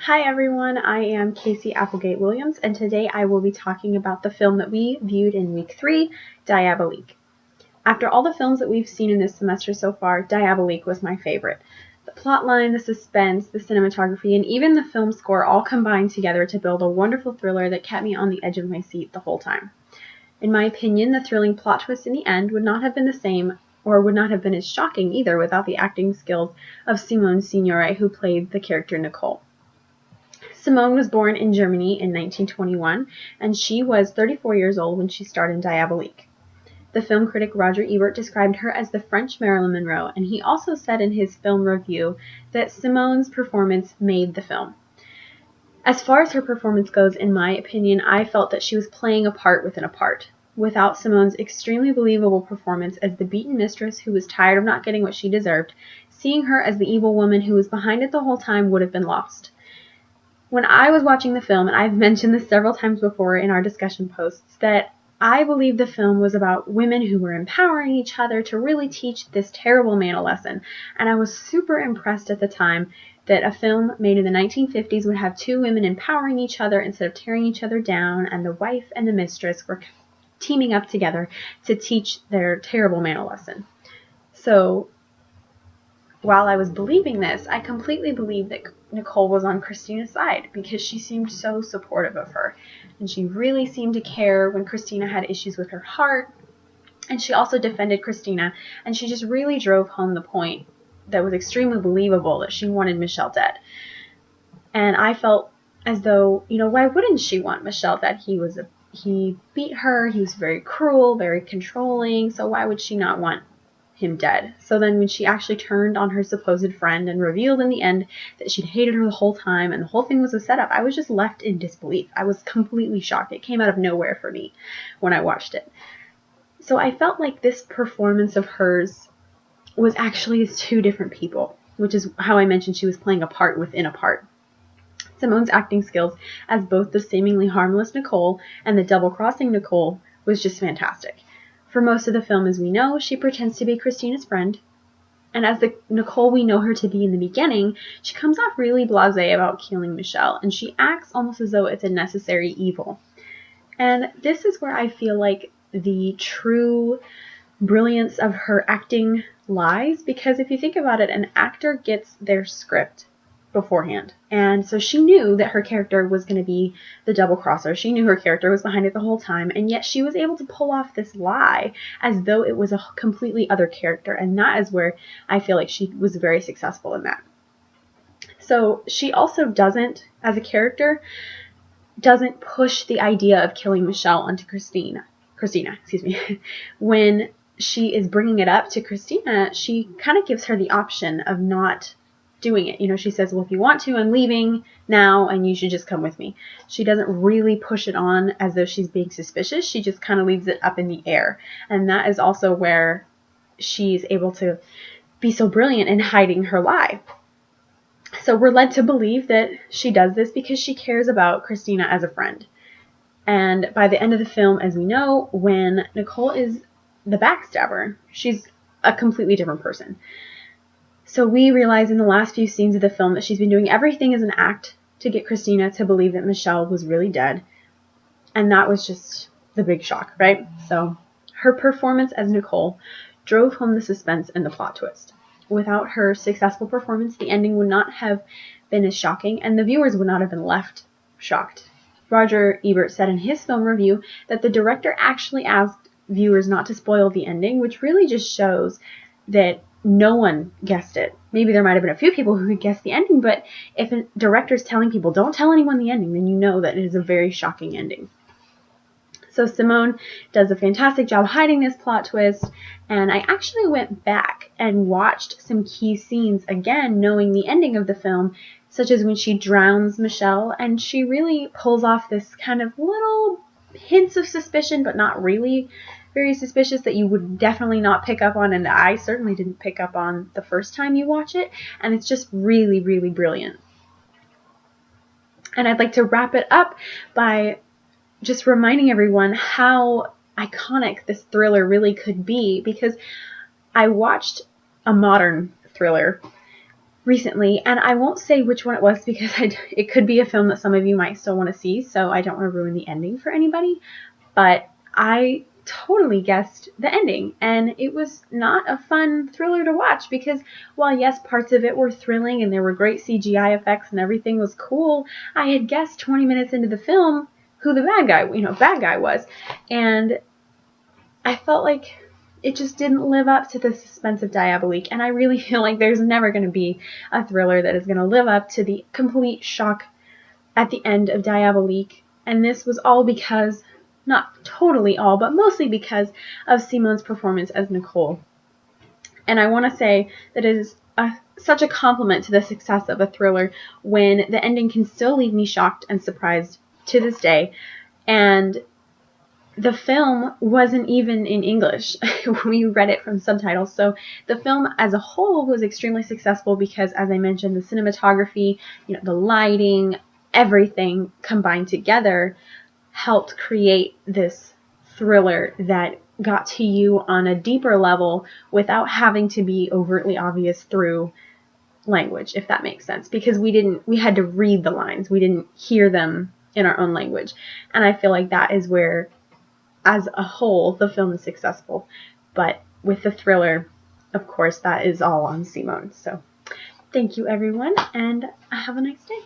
Hi everyone, I am Casey Applegate-Williams, and today I will be talking about the film that we viewed in week 3, Diabolique. After all the films that we've seen in this semester so far, Diabolique was my favorite. The plotline, the suspense, the cinematography, and even the film score all combined together to build a wonderful thriller that kept me on the edge of my seat the whole time. In my opinion, the thrilling plot twist in the end would not have been the same, or would not have been as shocking either, without the acting skills of Simone Signoret, who played the character Nicole. Simone was born in Germany in 1921, and she was 34 years old when she starred in Diabolique. The film critic Roger Ebert described her as the French Marilyn Monroe, and he also said in his film review that Simone's performance made the film. As far as her performance goes, in my opinion, I felt that she was playing a part within a part. Without Simone's extremely believable performance as the beaten mistress who was tired of not getting what she deserved, seeing her as the evil woman who was behind it the whole time would have been lost. When I was watching the film, and I've mentioned this several times before in our discussion posts, that I believe the film was about women who were empowering each other to really teach this terrible man a lesson. And I was super impressed at the time that a film made in the 1950s would have two women empowering each other instead of tearing each other down, and the wife and the mistress were teaming up together to teach their terrible man a lesson. So while I was believing this, I completely believed that Nicole was on Christina's side because she seemed so supportive of her. And she really seemed to care when Christina had issues with her heart. And she also defended Christina. And she just really drove home the point that was extremely believable that she wanted Michel dead. And I felt as though, why wouldn't she want Michel dead? He beat her. He was very cruel, very controlling. So why would she not want him dead? So then when she actually turned on her supposed friend and revealed in the end that she'd hated her the whole time and the whole thing was a setup, I was just left in disbelief. I was completely shocked. It came out of nowhere for me when I watched it. So I felt like this performance of hers was actually as two different people, which is how I mentioned she was playing a part within a part. Simone's acting skills as both the seemingly harmless Nicole and the double-crossing Nicole was just fantastic. For most of the film, as we know, she pretends to be Christina's friend. And as the Nicole we know her to be in the beginning, she comes off really blasé about killing Michel, and she acts almost as though it's a necessary evil. And this is where I feel like the true brilliance of her acting lies, because if you think about it, an actor gets their script beforehand. And so she knew that her character was going to be the double crosser. She knew her character was behind it the whole time, and yet she was able to pull off this lie as though it was a completely other character, and that is where I feel like she was very successful in that. So she also doesn't, as a character, doesn't push the idea of killing Michel onto Christina, when she is bringing it up to Christina, she kind of gives her the option of not doing it. She says, well, if you want to, I'm leaving now and you should just come with me. She doesn't really push it on as though she's being suspicious. She just kind of leaves it up in the air. And that is also where she's able to be so brilliant in hiding her lie. So we're led to believe that she does this because she cares about Christina as a friend. And by the end of the film, as we know, when Nicole is the backstabber, she's a completely different person. So we realize in the last few scenes of the film that she's been doing everything as an act to get Christina to believe that Michel was really dead. And that was just the big shock, right? So her performance as Nicole drove home the suspense and the plot twist. Without her successful performance, the ending would not have been as shocking, and the viewers would not have been left shocked. Roger Ebert said in his film review that the director actually asked viewers not to spoil the ending, which really just shows that no one guessed it. Maybe there might have been a few people who could guess the ending, but if a director's telling people, don't tell anyone the ending, then you know that it is a very shocking ending. So Simone does a fantastic job hiding this plot twist, and I actually went back and watched some key scenes again, knowing the ending of the film, such as when she drowns Michel, and she really pulls off this kind of little hints of suspicion, but not really very suspicious, that you would definitely not pick up on, and I certainly didn't pick up on the first time you watch it, and it's just really, really brilliant. And I'd like to wrap it up by just reminding everyone how iconic this thriller really could be, because I watched a modern thriller recently, and I won't say which one it was because it could be a film that some of you might still want to see, so I don't want to ruin the ending for anybody, but I totally guessed the ending, and it was not a fun thriller to watch because while yes, parts of it were thrilling and there were great CGI effects and everything was cool, I had guessed 20 minutes into the film who the bad guy was, and I felt like it just didn't live up to the suspense of Diabolique, and I really feel like there's never going to be a thriller that is going to live up to the complete shock at the end of Diabolique, and this was all because, not totally all, but mostly because of Simone's performance as Nicole. And I want to say that it is such a compliment to the success of a thriller when the ending can still leave me shocked and surprised to this day, and the film wasn't even in English. We read it from subtitles. So the film as a whole was extremely successful because, as I mentioned, the cinematography, the lighting, everything combined together helped create this thriller that got to you on a deeper level without having to be overtly obvious through language, if that makes sense. Because we had to read the lines. We didn't hear them in our own language. And I feel like that is where, as a whole, the film is successful. But with the thriller, of course, that is all on Simone. So thank you, everyone, and have a nice day.